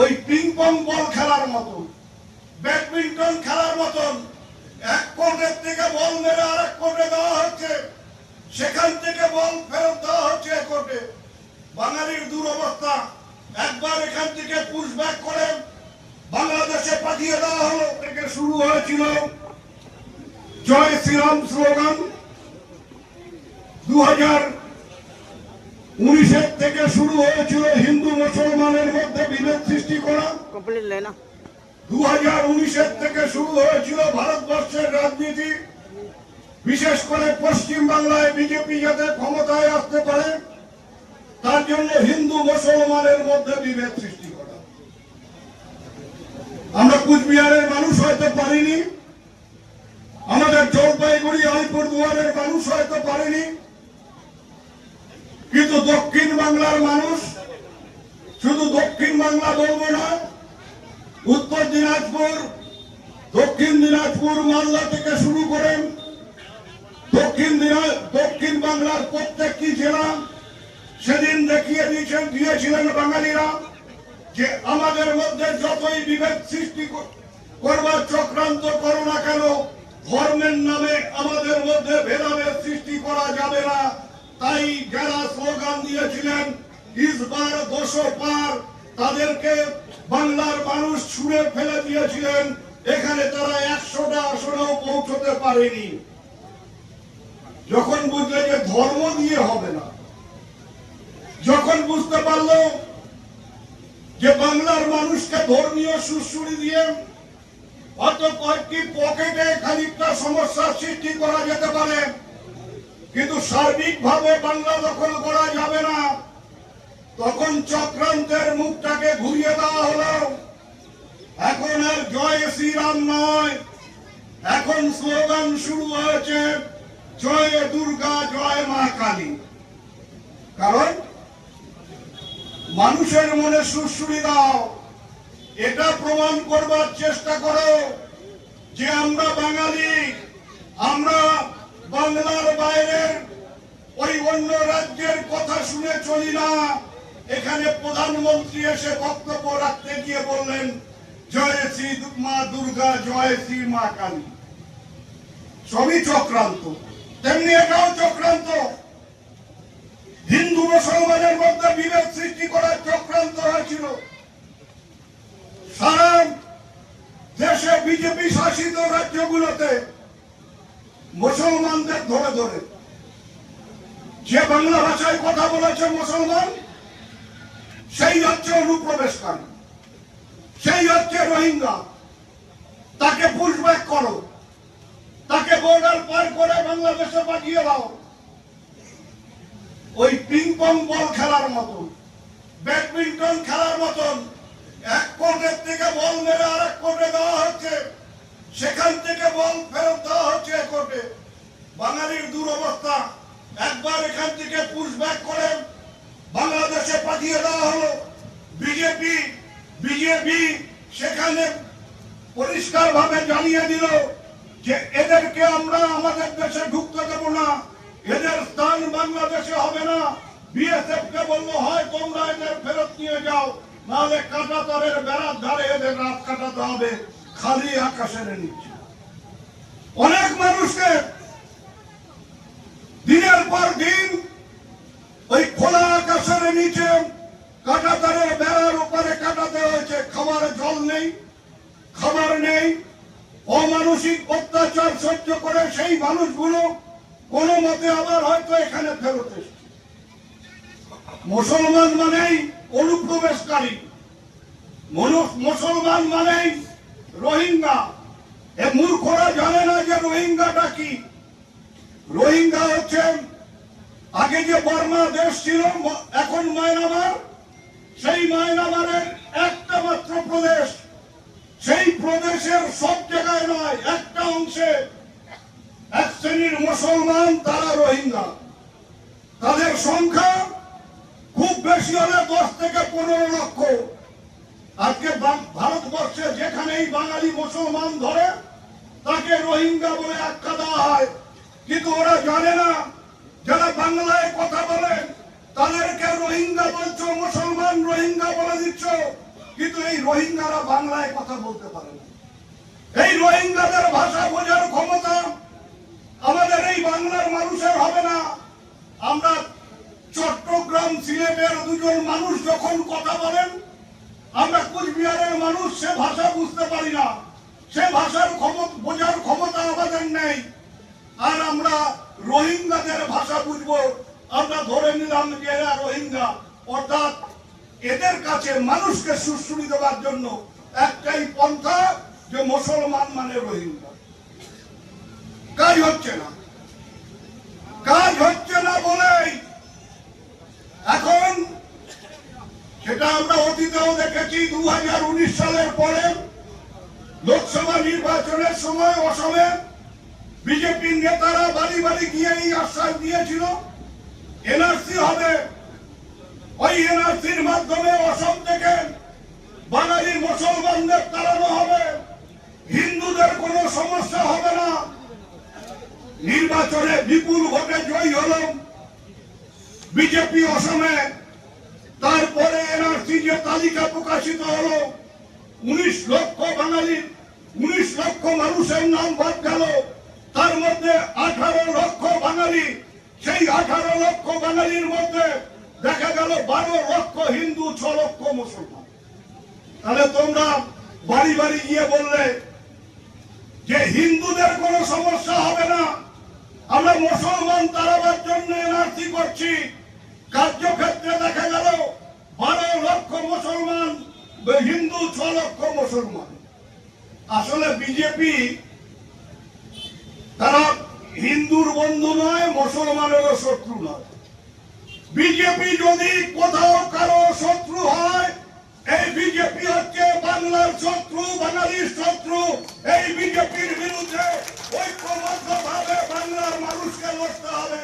ওই ping pong বল খেলার মতন, ব্যাডমিন্টন খেলার মতন এক কোর্টের থেকে বল মেরে আরেক কোর্টে দেওয়া হচ্ছে, সেখান থেকে বল ফেরত দেওয়া হচ্ছে এক কোর্টে। বাঙালির দুরবস্থা, একবার এখান থেকে পুশব্যাক করে বাংলাদেশে পাঠিয়ে দেওয়া হলো। থেকে শুরু হয়েছিল জয় শ্রীরাম স্লোগান, 2019 থেকে শুরু হয়েছিল হিন্দু মুসলমানের মধ্যে বিভেদ সৃষ্টি করা। 2019 থেকে শুরু হয়েছিল ভারতবর্ষের রাজনীতি, বিশেষ করে পশ্চিম বাংলায় বিজেপি যাতে ক্ষমতায় আসতে পারে তার জন্য হিন্দু মুসলমানের মধ্যে বিভেদ সৃষ্টি করা। আমরা কুচবিহারের মানুষ হয়তো পারিনি, আমাদের জলপাইগুড়ি আলিপুরদুয়ারের মানুষ হয়তো পারেনি, কিন্তু দক্ষিণ বাংলার মানুষ, শুধু দক্ষিণ বাংলা বলবো না, উত্তর দিনাজপুর, দক্ষিণ দিনাজপুর, মালদা থেকে শুরু করেন দক্ষিণ বাংলার প্রত্যেকটি জেলা সেদিন দেখিয়ে দিয়েছিলেন বাঙালিরা যে আমাদের মধ্যে যতই বিভেদ সৃষ্টি করবার চক্রান্ত করো না কেন, ধর্মের নামে আমাদের মধ্যে ভেদাভেদ সৃষ্টি করা যাবে না। তাই যারা স্লোগান দিয়েছিলেন ইসবার 200 পার, তাদেরকে বাংলার মানুষ ছুঁড়ে ফেলে দিয়েছিলেন। এখানে তারা 100টা আসনেও পৌঁছতে পারেনি। যখন বুঝলে যে ধর্ম দিয়ে হবে না, যখন বুঝতে পারলো যে বাংলার মানুষকে ধর্মীয় সুশ্রুতি দিয়ে অত কয়েকটি পকেটে খানিকটা সমস্যার সৃষ্টি করা যেতে পারে, কিন্তু সার্বিকভাবে বাংলা দখল করা যাবে না, তখন চক্রান্তের মুখটাকে ঘুরিয়ে দেওয়া হলো। এখন আর জয় শ্রীরাম নয়, এখন স্লোগান শুরু হয়েছে জয় দুর্গা, জয় মা কালী। কারণ মানুষের মনে সুশ্রুতি দাও, এটা প্রমাণ করবার চেষ্টা করো যে আমরা বাঙালি, আমরা বাংলার বাইরের ওই অন্য রাজ্যের কথা শুনে চলি না। এখানে প্রধানমন্ত্রী এসে বক্তব্য রাখতে গিয়ে বললেন জয় শ্রী মা দুর্গা, জয় শ্রী মা কালী। সবই চক্রান্ত, তেমনি এটাও চক্রান্ত। হিন্দু মুসলমানের মধ্যে বিভেদ সৃষ্টি করার চক্রান্ত হয়েছিল। সারা দেশে বিজেপি শাসিত রাজ্যগুলোতে মুসলমানদের ধরে ধরে যে বাংলা ভাষায় কথা বলেছে মুসলমান, সেই হচ্ছে অনুপ্রবেশকারী, সেই হচ্ছে রোহিঙ্গা। তাকে পুশব্যাক করো, তাকে বর্ডার পার করে বাংলাদেশে পাঠিয়ে দাও। ওই পিং পং বল খেলার মতন, ব্যাডমিন্টন খেলার মতন এক কোর্টের থেকে বল মেরে আরেক কোর্টে দেওয়া হচ্ছে, সেখান থেকে বল ফেরত দেওয়া হচ্ছে এক কোর্টে। বাঙালির দুরবস্থা, একবার এখান থেকে পুশব্যাক করে বাংলাদেশে পাঠিয়ে দেওয়া হলো। বিজেপি সেখানে পরিষ্কার ভাবে জানিয়ে দিল যে এদেরকে আমরা আমাদের দেশে ঢুকতে দেব না, এদের স্থান বাংলাদেশে হবে না। বিএসএফ কে বললো হয় তোমরা এদের ফেরত নিয়ে যাও, নাহলে কাঁটাতারের বেড়ার ধারে এদের রাত কাটাতে হবে। খালি আকাশের নিচে অনেক মানুষকে দিনের পর দিন ওই খোলা আকাশের নিচে কাঁটাতারের বেড়ার উপরে কাটাতে হয়েছে। খাবার জল নেই, খাবার নেই, অমানসিক অত্যাচার সহ্য করে সেই মানুষগুলো কোনো মতে আবার হয়তো এখানে ফেরত এসেছে। মুসলমান মানেই অনুপ্রবেশকারী, মুসলমান মানেই রোহিঙ্গা। এ মূর্খরা জানে না যে রোহিঙ্গাটা কি। রোহিঙ্গা হচ্ছে আগে যে বর্মা দেশ ছিল, এখন মায়ানমার, সেই মায়ানমারের একটা মাত্র প্রদেশ, সেই প্রদেশের সব জায়গায় নয়, একটা অংশে এক শ্রেণীর মুসলমান, তারা রোহিঙ্গা। তাদের সংখ্যা খুব বেশি হলে 10 থেকে 15 লক্ষ। আজকে ভারতবর্ষে যেখানেই বাঙালি মুসলমান ধরে তাকে রোহিঙ্গা বলে আখ্যা দেওয়া হয়, কিন্তু ওরা জানে না যারা বাংলায় কথা বলে তাদেরকে রোহিঙ্গা বলছো, মুসলমান রোহিঙ্গা বলে দিচ্ছ। কিন্তু এই রোহিঙ্গারা বাংলায় কথা বলতে পারে না। এই রোহিঙ্গাদের ভাষা বোঝার ক্ষমতা আমাদের এই বাংলার মানুষের হবে না। আমরা চট্টগ্রাম সিলেটের দুজন মানুষ যখন কথা বলেন, আমরা কুচবিহারের মানুষ সে ভাষা বুঝতে পারি না, সে ভাষার বোঝার ক্ষমতা আমাদের নেই। আর আমরা রোহিঙ্গাদের ভাষা বুঝবো, আমরা ধরে নিলাম যে এরা রোহিঙ্গা, অর্থাৎ এদের কাছে মানুষকে সুশ্রুতি দেওয়ার জন্য একটাই পন্থা যে মুসলমান মানে রোহিঙ্গা। কাজ হচ্ছে না, কাজ হচ্ছে না বলেই এখন সেটা আমরা অতীতেও দেখেছি। 2019 সালের পরে লোকসভা নির্বাচনের সময় অসমে বিজেপির নেতারা বাড়ি বাড়ি গিয়ে এই আশ্বাস দিয়েছিল এনআরসি হবে, ওই এনআরসির মাধ্যমে অসম থেকে বাঙালি মুসলমানদের তাড়ানো হবে, হিন্দুদের কোনো সমস্যা হবে না। নির্বাচনে বিপুল ভোটে জয়ী হল বিজেপি অসমে। তারপরে এনআরসি যে তালিকা প্রকাশিত হলো, 19 লক্ষ বাঙালির 19 লক্ষ মানুষের নাম বাদ গেল। তার মধ্যে 18 লক্ষ বাঙালি, সেই 18 লক্ষ বাঙালির মধ্যে দেখা গেল 12 লক্ষ হিন্দু, 6 লক্ষ মুসলমান। তাহলে তোমরা বাড়ি বাড়ি গিয়ে বললে যে হিন্দুদের কোনো সমস্যা হবে না, আমরা মুসলমান তাড়াবার জন্য এনআরসি করছি। কার্যক্ষেত্রে দেখা গেল 12 লক্ষ মুসলমান, হিন্দু 6 লক্ষ মুসলমান। আসলে বিজেপি তারা হিন্দুর বন্ধু নয়, মুসলমানেরও শত্রু নয়। বিজেপি যদি কোথাও কারো শত্রু হয়, এই বিজেপি হচ্ছে বাংলার শত্রু, বাঙালির শত্রু। এই বিজেপির বিরুদ্ধে ঐক্যবদ্ধভাবে বাংলার মানুষকে লড়তে হবে।